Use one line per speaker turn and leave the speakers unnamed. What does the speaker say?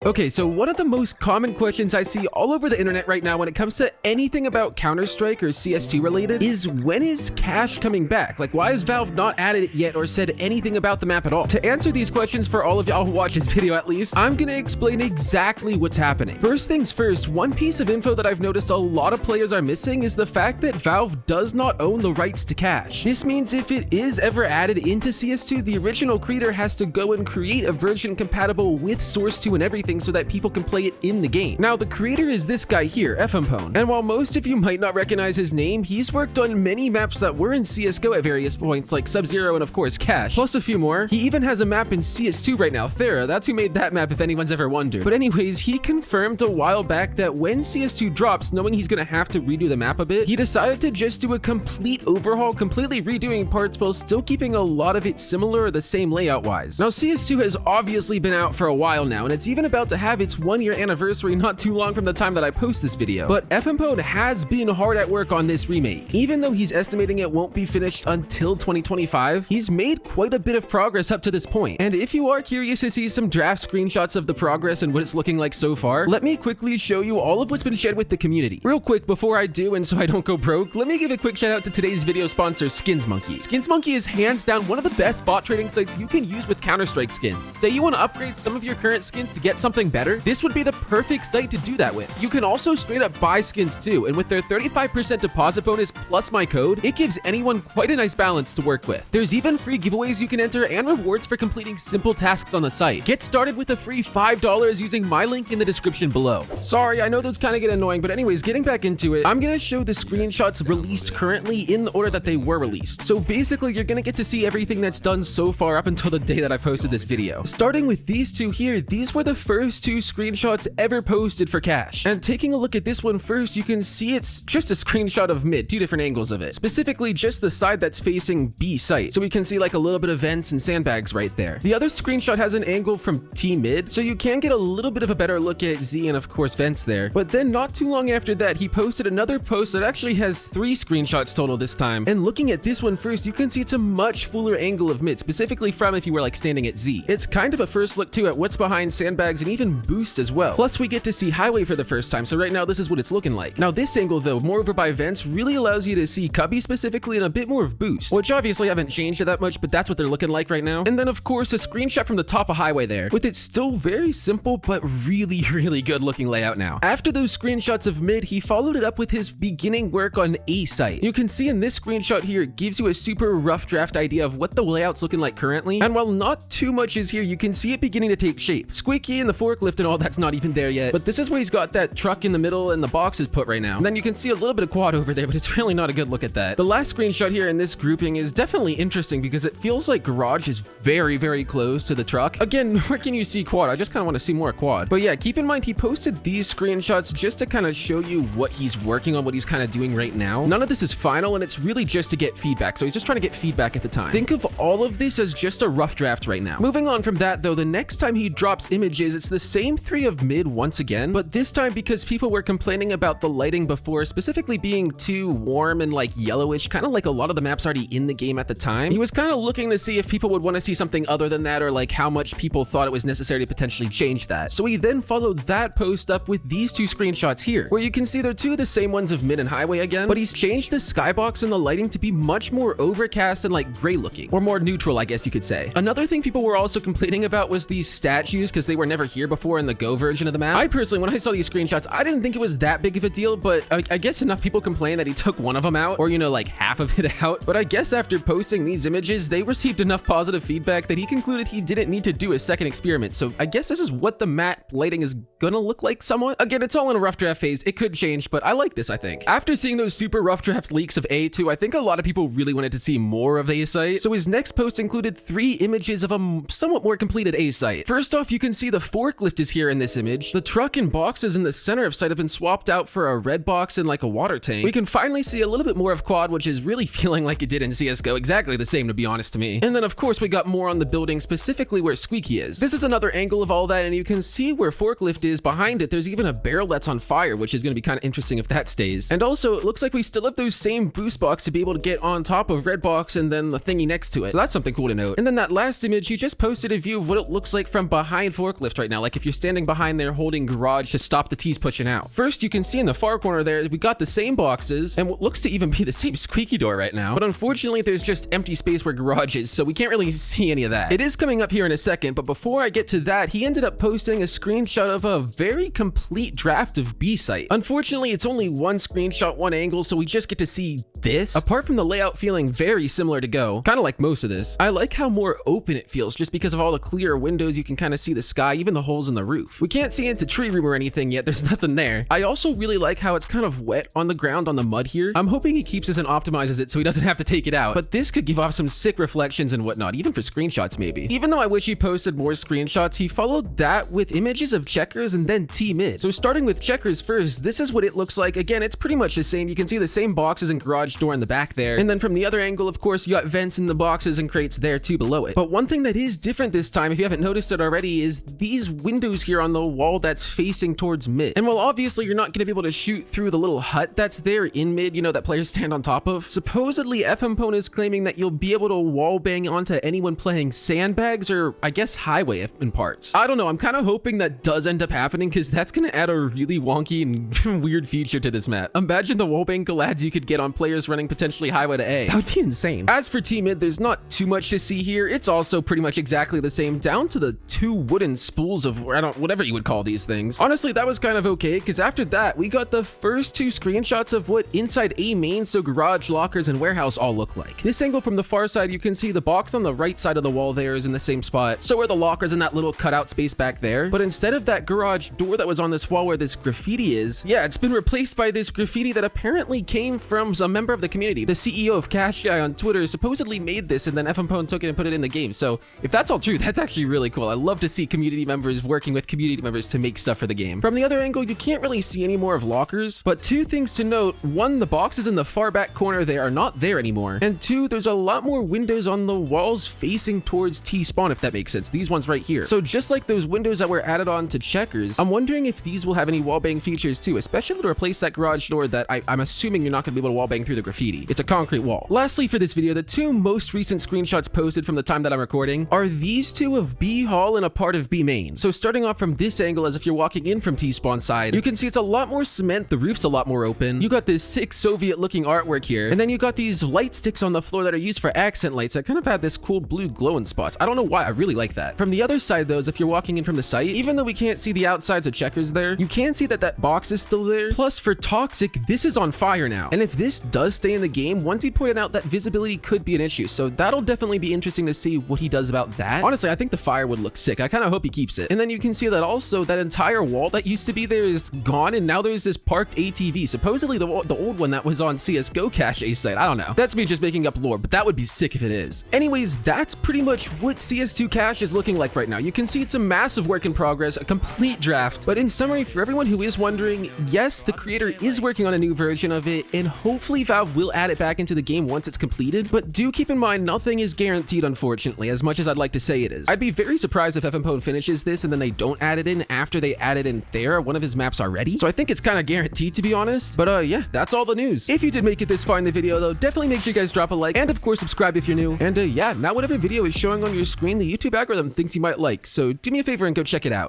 Okay, so one of the most common questions I see all over the internet right now when it comes to anything about Counter-Strike or CS2 related is, when is cash coming back? Like, why has Valve not added it yet or said anything about the map at all? To answer these questions for all of y'all who watch this video at least, I'm gonna explain exactly what's happening. First things first, one piece of info that I've noticed a lot of players are missing is the fact that Valve does not own the rights to cash. This means if it is ever added into CS2, the original creator has to go and create a version compatible with Source 2 and everything so that people can play it in the game. Now, the creator is this guy here, fmpone, and while most of you might not recognize his name, he's worked on many maps that were in CSGO at various points, like Sub-Zero and of course Cash, plus a few more. He even has a map in CS2 right now, Thera. That's who made that map if anyone's ever wondered. But anyways, he confirmed a while back that when CS2 drops, knowing he's gonna have to redo the map a bit, he decided to just do a complete overhaul, completely redoing parts while still keeping a lot of it similar or the same layout wise. Now, CS2 has obviously been out for a while now, and it's even about to have its 1-year anniversary not too long from the time that I post this video. But fmpone has been hard at work on this remake. Even though he's estimating it won't be finished until 2025, he's made quite a bit of progress up to this point. And if you are curious to see some draft screenshots of the progress and what it's looking like so far, let me quickly show you all of what's been shared with the community. Real quick before I do, and so I don't go broke, let me give a quick shout out to today's video sponsor, SkinsMonkey. SkinsMonkey is hands down one of the best bot trading sites you can use with Counter-Strike skins. Say you want to upgrade some of your current skins to get something better, this would be the perfect site to do that with. You can also straight up buy skins too, and with their 35% deposit bonus plus my code, it gives anyone quite a nice balance to work with. There's even free giveaways you can enter and rewards for completing simple tasks on the site. Get started with a free $5 using my link in the description below. Sorry, I know those kind of get annoying, but anyways, getting back into it, I'm gonna show the screenshots released currently in the order that they were released. So basically, you're gonna get to see everything that's done so far up until the day that I posted this video. Starting with these two here, these were the first two screenshots ever posted for cash. And taking a look at this one first, you can see it's just a screenshot of mid, two different angles of it. Specifically, just the side that's facing B site. So we can see like a little bit of vents and sandbags right there. The other screenshot has an angle from T mid, so you can get a little bit of a better look at Z and of course vents there. But then not too long after that, he posted another post that actually has 3 screenshots total this time. And looking at this one first, you can see it's a much fuller angle of mid, specifically from if you were like standing at Z. It's kind of a first look too at what's behind sandbags and even boost as well. Plus we get to see highway for the first time, so right now this is what it's looking like. Now this angle though, more over by vents, really allows you to see cubby specifically and a bit more of boost, which obviously haven't changed it that much, but that's what they're looking like right now. And then of course a screenshot from the top of highway there, with its still very simple but really good looking layout now. After those screenshots of mid, he followed it up with his beginning work on A site. You can see in this screenshot here, it gives you a super rough draft idea of what the layout's looking like currently, and while not too much is here, you can see it beginning to take shape. Squeaky and the forklift and all that's not even there yet, but this is where he's got that truck in the middle and the box is put right now. And then you can see a little bit of quad over there, but it's really not a good look at that. The last screenshot here in this grouping is definitely interesting because it feels like garage is very close to the truck. Again, where can you see quad? I just kind of want to see more quad. But yeah, keep in mind he posted these screenshots just to kind of show you what he's working on, what he's kind of doing right now. None of this is final, and it's really just to get feedback. So he's just trying to get feedback at the time. Think of all of this as just a rough draft right now. Moving on from that though, the next time he drops images, it's the same 3 of mid once again, but this time because people were complaining about the lighting before, specifically being too warm and like yellowish, kind of like a lot of the maps already in the game at the time. He was kind of looking to see if people would want to see something other than that, or like how much people thought it was necessary to potentially change that. So he then followed that post up with these 2 screenshots here, where you can see they're 2 of the same ones of mid and highway again, but he's changed the skybox and the lighting to be much more overcast and like gray looking, or more neutral, I guess you could say. Another thing people were also complaining about was these statues, because they were never here before in the Go version of the map. I personally, when I saw these screenshots, I didn't think it was that big of a deal, but I guess enough people complained that he took one of them out, or you know, like half of it out. But I guess after posting these images, they received enough positive feedback that he concluded he didn't need to do a second experiment. So I guess this is what the map lighting is gonna look like somewhat. Again, it's all in a rough draft phase. It could change, but I like this, I think. After seeing those super rough draft leaks of A2, I think a lot of people really wanted to see more of the A site. So his next post included 3 images of a somewhat more completed A site. First off, you can see the forklift is here in this image. The truck and boxes in the center of site have been swapped out for a red box and like a water tank. We can finally see a little bit more of quad, which is really feeling like it did in CSGO, exactly the same to be honest to me. And then of course we got more on the building, specifically where Squeaky is. This is another angle of all that, and you can see where forklift is. Behind it, there's even a barrel that's on fire, which is going to be kind of interesting if that stays. And also it looks like we still have those same boost box to be able to get on top of red box and then the thingy next to it. So that's something cool to note. And then that last image, he just posted a view of what it looks like from behind forklift right right now, like if you're standing behind there holding garage to stop the T's pushing out. First, you can see in the far corner there, we got the same boxes and what looks to even be the same squeaky door right now. But unfortunately, there's just empty space where garage is, so we can't really see any of that. It is coming up here in a second, but before I get to that, he ended up posting a screenshot of a very complete draft of B-Site. Unfortunately, it's only one screenshot, one angle, so we just get to see this. Apart from the layout feeling very similar to Go, kind of like most of this, I like how more open it feels just because of all the clear windows. You can kind of see the sky, even the holes in the roof. We can't see into tree room or anything yet, there's nothing there. I also really like how it's kind of wet on the ground on the mud here. I'm hoping he keeps this and optimizes it so he doesn't have to take it out, but this could give off some sick reflections and whatnot, even for screenshots maybe. Even though I wish he posted more screenshots, he followed that with images of checkers and then T-mid. So starting with checkers first, this is what it looks like. Again, it's pretty much the same. You can see the same boxes and garage door in the back there. And then from the other angle, of course, you got vents in the boxes and crates there too below it. But one thing that is different this time, if you haven't noticed it already, is these windows here on the wall that's facing towards mid. And while obviously you're not going to be able to shoot through the little hut that's there in mid, you know, that players stand on top of, supposedly FMPone is claiming that you'll be able to wall bang onto anyone playing sandbags or I guess highway in parts. I don't know, I'm kind of hoping that does end up happening because that's going to add a really wonky and weird feature to this map. Imagine the wallbang collabs you could get on players running potentially highway to A. That would be insane. As for T-mid, there's not too much to see here. It's also pretty much exactly the same, down to the two wooden spools of, whatever you would call these things. Honestly, that was kind of okay, because after that, we got the first two screenshots of what inside A main, so garage, lockers, and warehouse all look like. This angle from the far side, you can see the box on the right side of the wall there is in the same spot. So are the lockers in that little cutout space back there. But instead of that garage door that was on this wall where this graffiti is, yeah, it's been replaced by this graffiti that apparently came from a member of the community. The CEO of Cash Guy on Twitter supposedly made this and then FMPone took it and put it in the game. So if that's all true, that's actually really cool. I love to see community members working with community members to make stuff for the game. From the other angle, you can't really see any more of lockers, but two things to note. One, the boxes in the far back corner there are not there anymore. And two, there's a lot more windows on the walls facing towards T-spawn, if that makes sense. These ones right here. So just like those windows that were added on to checkers, I'm wondering if these will have any wallbang features too, especially to replace that garage door that I'm assuming you're not going to be able to wallbang through the graffiti. It's a concrete wall. Lastly for this video, the two most recent screenshots posted from the time that I'm recording are these two of B hall and a part of B main. So starting off from this angle, as if you're walking in from T-spawn side, you can see it's a lot more cement, the roof's a lot more open. You got this sick Soviet looking artwork here, and then you got these light sticks on the floor that are used for accent lights that kind of have this cool blue glowing spots. I don't know why, I really like that. From the other side though, as if you're walking in from the site, even though we can't see the outsides of checkers there, you can see that that box is still there. Plus for Toxic, this is on fire now. And if this does stay in the game, once he pointed out that visibility could be an issue, so that'll definitely be interesting to see what he does about that. Honestly, I think the fire would look sick. I kind of hope he keeps it. And then you can see that also that entire wall that used to be there is gone, and now there's this parked ATV, supposedly the old one that was on CSGO cache site. I don't know. That's me just making up lore, but that would be sick if it is. Anyways, that's pretty much what CS2 cache is looking like right now. You can see it's a massive work in progress, a complete draft, but in summary, for everyone who is wondering, yes, the creator is working on a new version of it, and hopefully Valve will add it back into the game once it's completed, but do keep in mind nothing is guaranteed, unfortunately, as much as I'd like to say it is. I'd be very surprised if FMPone finishes this and then they don't add it in after they added in there one of his maps already, so I think it's kind of guaranteed, to be honest. But yeah, that's all the news. If you did make it this far in the video though, definitely make sure you guys drop a like, and of course subscribe if you're new. And yeah, now whatever video is showing on your screen, the YouTube algorithm thinks you might like, so do me a favor and go check it out.